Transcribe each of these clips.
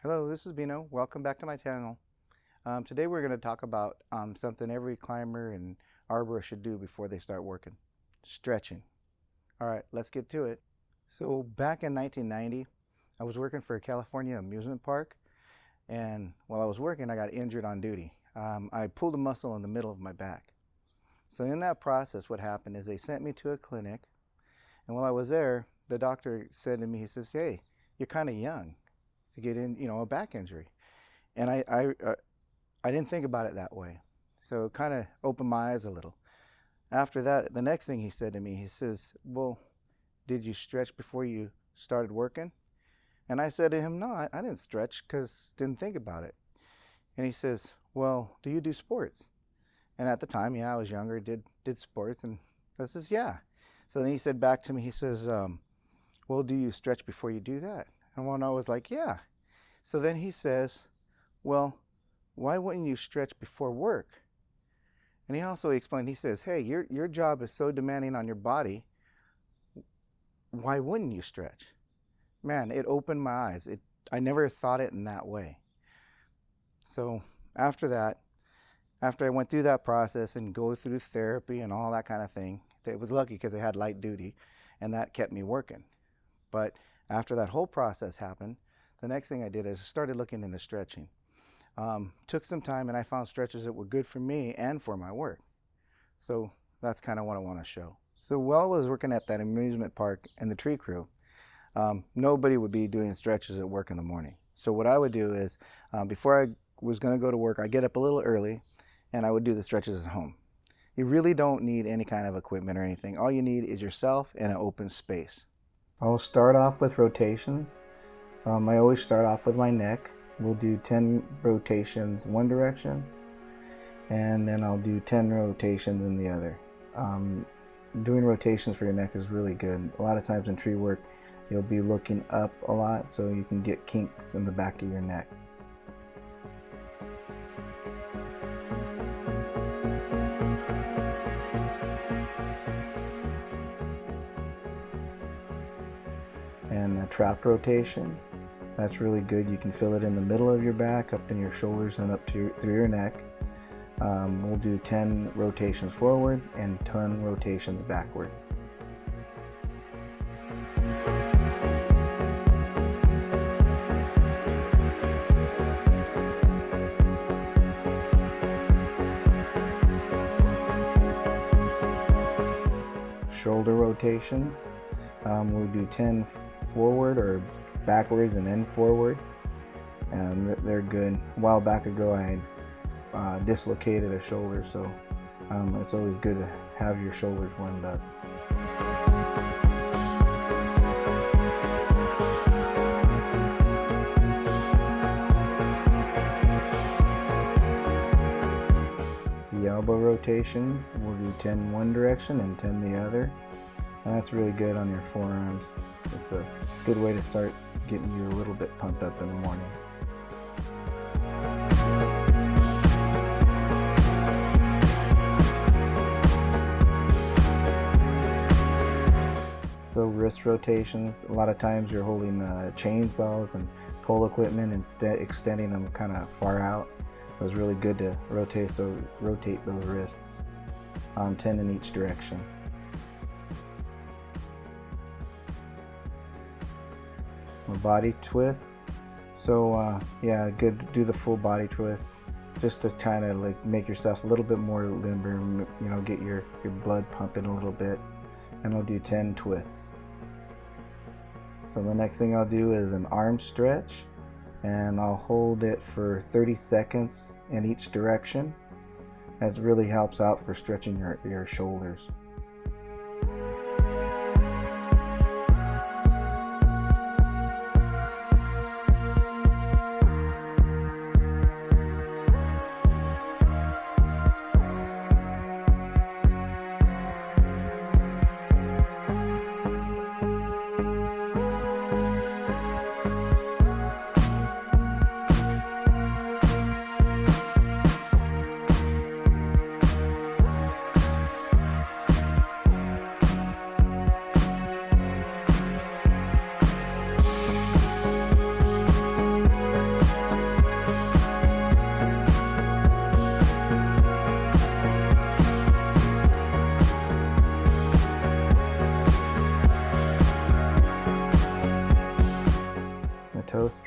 Hello, this is Bino. Welcome back to my channel. Today we're going to talk about something every climber and arborist should do before they start working. Stretching. All right, let's get to it. So back in 1990, I was working for a California amusement park, and while I was working, I got injured on duty. I pulled a muscle in the middle of my back. So in that process, what happened is they sent me to a clinic, and while I was there, the doctor said to me, he says, "Hey, you're kind of young to get in, a back injury." And I didn't think about it that way. So it kind of opened my eyes a little. After that, the next thing he said to me, he says, "Well, did you stretch before you started working?" And I said to him, "No, I didn't stretch because didn't think about it." And he says, "Well, do you do sports?" And at the time, yeah, I was younger, did sports. And I says, "Yeah." So then he said back to me, he says, "Well, do you stretch before you do that?" And when I was like, "Yeah." So then he says, "Well, why wouldn't you stretch before work?" And he also explained, he says, "Hey, your job is so demanding on your body. Why wouldn't you stretch?" Man, it opened my eyes. I never thought it in that way. So after that, after I went through that process and go through therapy and all that kind of thing, it was lucky because I had light duty and that kept me working. But after that whole process happened, the next thing I did is I started looking into stretching. Took some time and I found stretches that were good for me and for my work. So that's kind of what I want to show. So while I was working at that amusement park and the tree crew, nobody would be doing stretches at work in the morning. So what I would do is before I was going to go to work, I get up a little early and I would do the stretches at home. You really don't need any kind of equipment or anything. All you need is yourself and an open space. I'll start off with rotations. I always start off with my neck. We'll do 10 rotations one direction, and then I'll do 10 rotations in the other. Doing rotations for your neck is really good. A lot of times in tree work, you'll be looking up a lot, so you can get kinks in the back of your neck. And a trap rotation, that's really good. You can feel it in the middle of your back, up in your shoulders, and up to through your neck. We'll do 10 rotations forward and 10 rotations backward. Shoulder rotations, we'll do 10 forward or backwards and then forward, and they're good. A while back ago I had dislocated a shoulder, so it's always good to have your shoulders warmed up. The elbow rotations, we'll do 10 one direction and 10 the other, and that's really good on your forearms. It's a good way to start getting you a little bit pumped up in the morning. So wrist rotations, a lot of times you're holding chainsaws and pole equipment and extending them kind of far out. It was really good to rotate those wrists, 10 in each direction. A body twist, so yeah, good to do the full body twist just to kind of like make yourself a little bit more limber, get your blood pumping a little bit. And I'll do 10 twists. So the next thing I'll do is an arm stretch, and I'll hold it for 30 seconds in each direction. That really helps out for stretching your shoulders.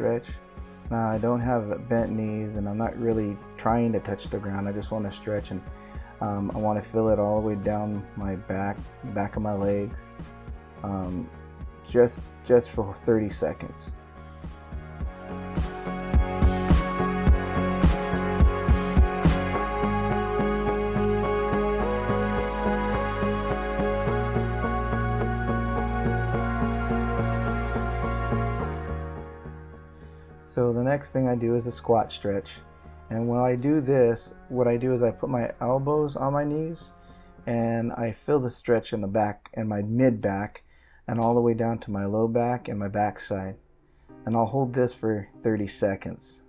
stretch. Now I don't have bent knees and I'm not really trying to touch the ground. I just want to stretch, and I want to feel it all the way down my back of my legs, just for 30 seconds. So the next thing I do is a squat stretch. And when I do this, what I do is I put my elbows on my knees and I feel the stretch in the back and my mid back and all the way down to my low back and my back side. And I'll hold this for 30 seconds.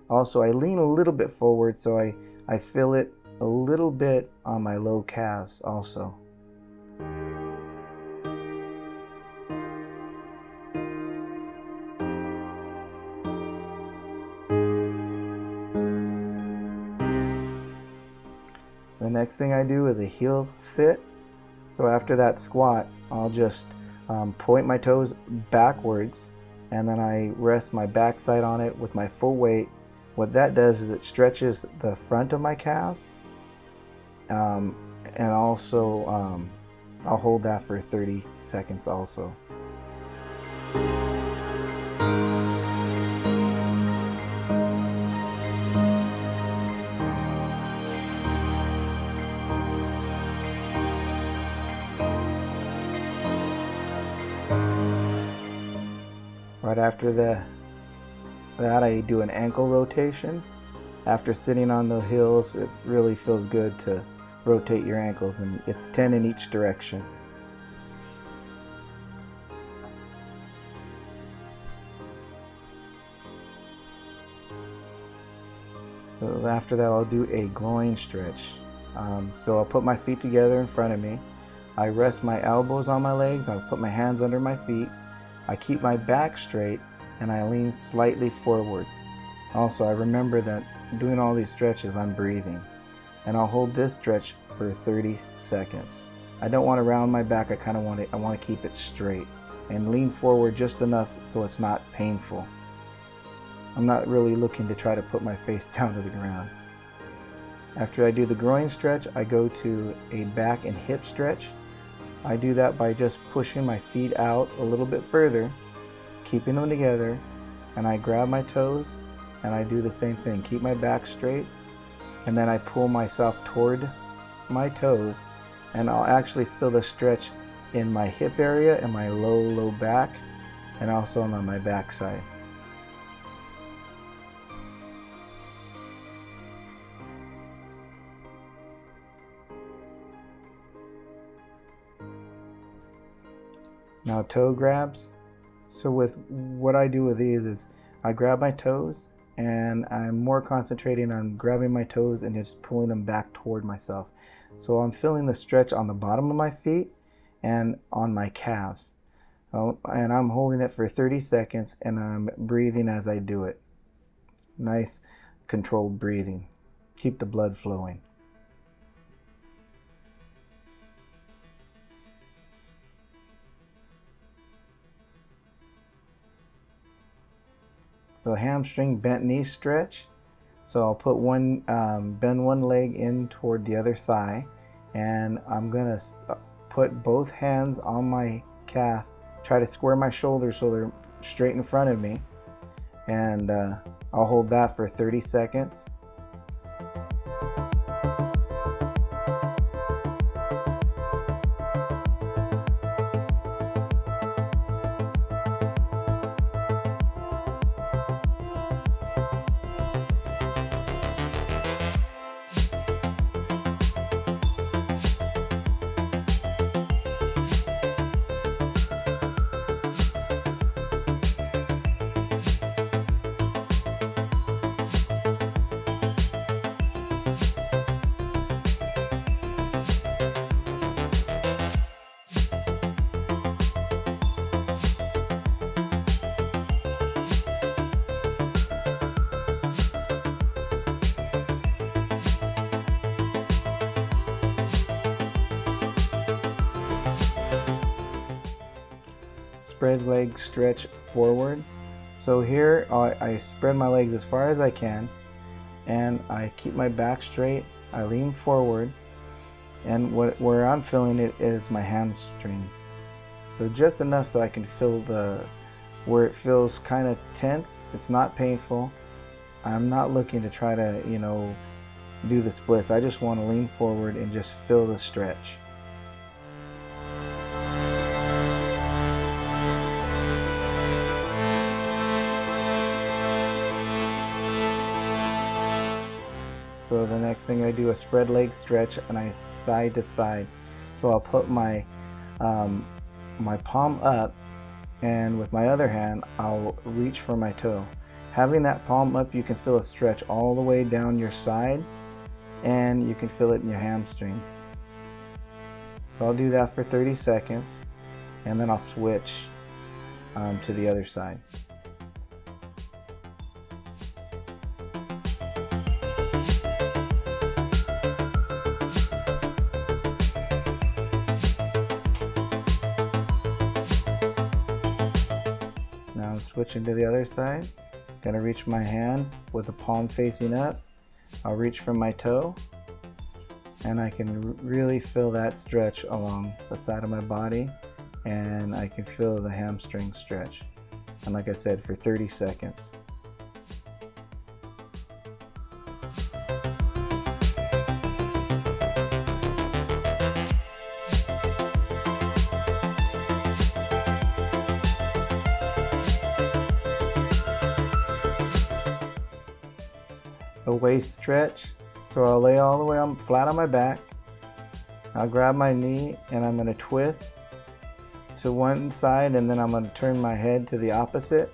Also, I lean a little bit forward so I feel it a little bit on my low calves also. The next thing I do is a heel sit. So after that squat, I'll just point my toes backwards and then I rest my backside on it with my full weight. What that does is it stretches the front of my calves, and also I'll hold that for 30 seconds also. Right after that I do an ankle rotation. After sitting on the heels, it really feels good to rotate your ankles, and it's 10 in each direction. So after that I'll do a groin stretch. So I'll put my feet together in front of me. I rest my elbows on my legs. I'll put my hands under my feet. I keep my back straight and I lean slightly forward. Also, I remember that doing all these stretches, I'm breathing. And I'll hold this stretch for 30 seconds. I don't want to round my back. I want to keep it straight and lean forward just enough so it's not painful. I'm not really looking to try to put my face down to the ground. After I do the groin stretch, I go to a back and hip stretch. I do that by just pushing my feet out a little bit further, keeping them together, and I grab my toes and I do the same thing. Keep my back straight, and then I pull myself toward my toes, and I'll actually feel the stretch in my hip area and my low back, and also on my back side. Now toe grabs. So with what I do with these is I grab my toes and I'm more concentrating on grabbing my toes and just pulling them back toward myself. So I'm feeling the stretch on the bottom of my feet and on my calves. And I'm holding it for 30 seconds and I'm breathing as I do it. Nice controlled breathing. Keep the blood flowing. So hamstring bent knee stretch. So I'll put bend one leg in toward the other thigh, and I'm gonna put both hands on my calf, try to square my shoulders so they're straight in front of me, and I'll hold that for 30 seconds. Spread leg stretch forward. So here I spread my legs as far as I can, and I keep my back straight. I lean forward, and where I'm feeling it is my hamstrings. So just enough so I can feel where it feels kind of tense. It's not painful. I'm not looking to try to, do the splits. I just want to lean forward and just feel the stretch. So the next thing I do is spread leg stretch, and I side to side. So I'll put my my palm up, and with my other hand I'll reach for my toe. Having that palm up, you can feel a stretch all the way down your side, and you can feel it in your hamstrings. So I'll do that for 30 seconds, and then I'll switch to the other side. Now I'm switching to the other side. Gonna reach my hand with the palm facing up. I'll reach from my toe, and I can really feel that stretch along the side of my body, and I can feel the hamstring stretch. And like I said, for 30 seconds. A waist stretch. So I'll lay all the way flat on my back. I'll grab my knee and I'm going to twist to one side, and then I'm going to turn my head to the opposite.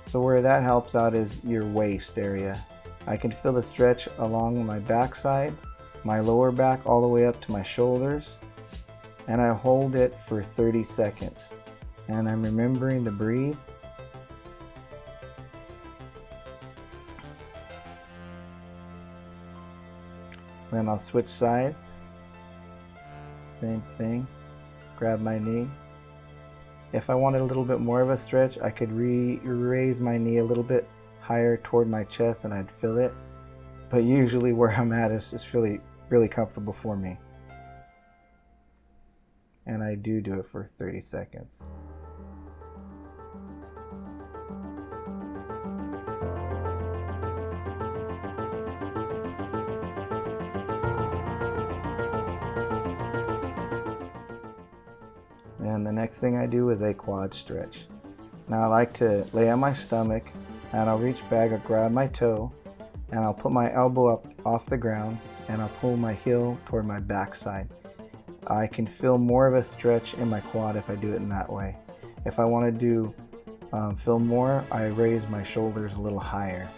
So where that helps out is your waist area. I can feel the stretch along my backside, my lower back, all the way up to my shoulders, and I hold it for 30 seconds. And I'm remembering to breathe. Then I'll switch sides. Same thing. Grab my knee. If I wanted a little bit more of a stretch, I could raise my knee a little bit higher toward my chest and I'd feel it. But usually where I'm at is really, really comfortable for me. And I do it for 30 seconds. And the next thing I do is a quad stretch. Now I like to lay on my stomach, and I'll reach back, I'll grab my toe, and I'll put my elbow up off the ground, and I'll pull my heel toward my backside. I can feel more of a stretch in my quad if I do it in that way. If I want to feel more, I raise my shoulders a little higher.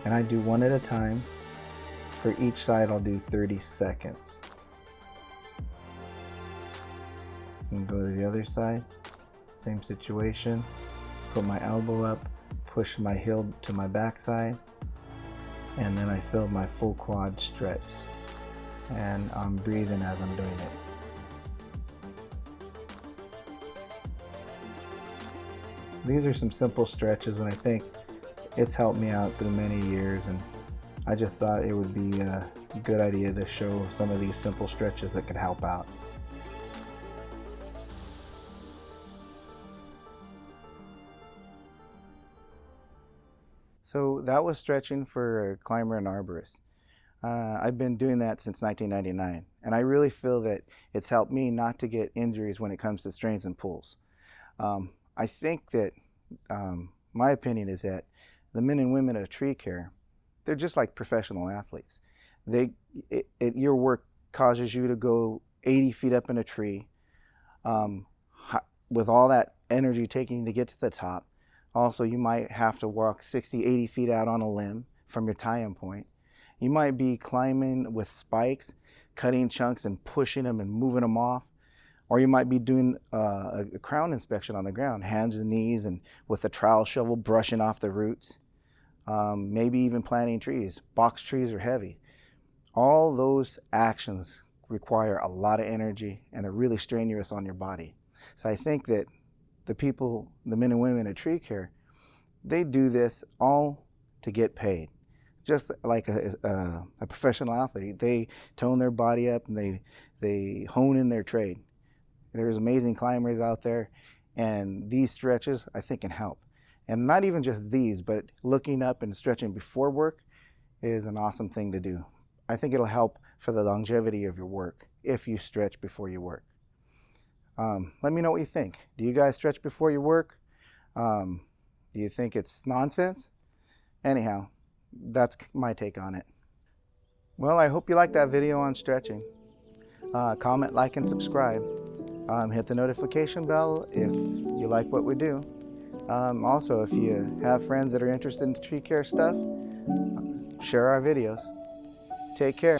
And I do one at a time. For each side I'll do 30 seconds. And go to the other side, same situation. Put my elbow up, push my heel to my backside, and then I feel my full quad stretch. And I'm breathing as I'm doing it. These are some simple stretches, and I think it's helped me out through many years, and I just thought it would be a good idea to show some of these simple stretches that could help out. So that was stretching for a climber and arborist. I've been doing that since 1999, and I really feel that it's helped me not to get injuries when it comes to strains and pulls. I think that my opinion is that the men and women of tree care, they're just like professional athletes. Your work causes you to go 80 feet up in a tree with all that energy taking to get to the top. Also, you might have to walk 60, 80 feet out on a limb from your tie-in point. You might be climbing with spikes, cutting chunks and pushing them and moving them off. Or you might be doing a crown inspection on the ground, hands and knees, and with a trowel shovel brushing off the roots. Maybe even planting trees. Box trees are heavy. All those actions require a lot of energy, and they're really strenuous on your body. So I think that the men and women at tree care, They do this all to get paid. Just like a professional athlete, they tone their body up and they hone in their trade. There's amazing climbers out there, and these stretches I think can help. And not even just these, but looking up and stretching before work is an awesome thing to do. I think it'll help for the longevity of your work if you stretch before you work. Let me know what you think. Do you guys stretch before you work? Do you think it's nonsense? Anyhow, that's my take on it. Well, I hope you liked that video on stretching. Comment, like, and subscribe. Hit the notification bell if you like what we do. Also, if you have friends that are interested in tree care stuff, share our videos. Take care.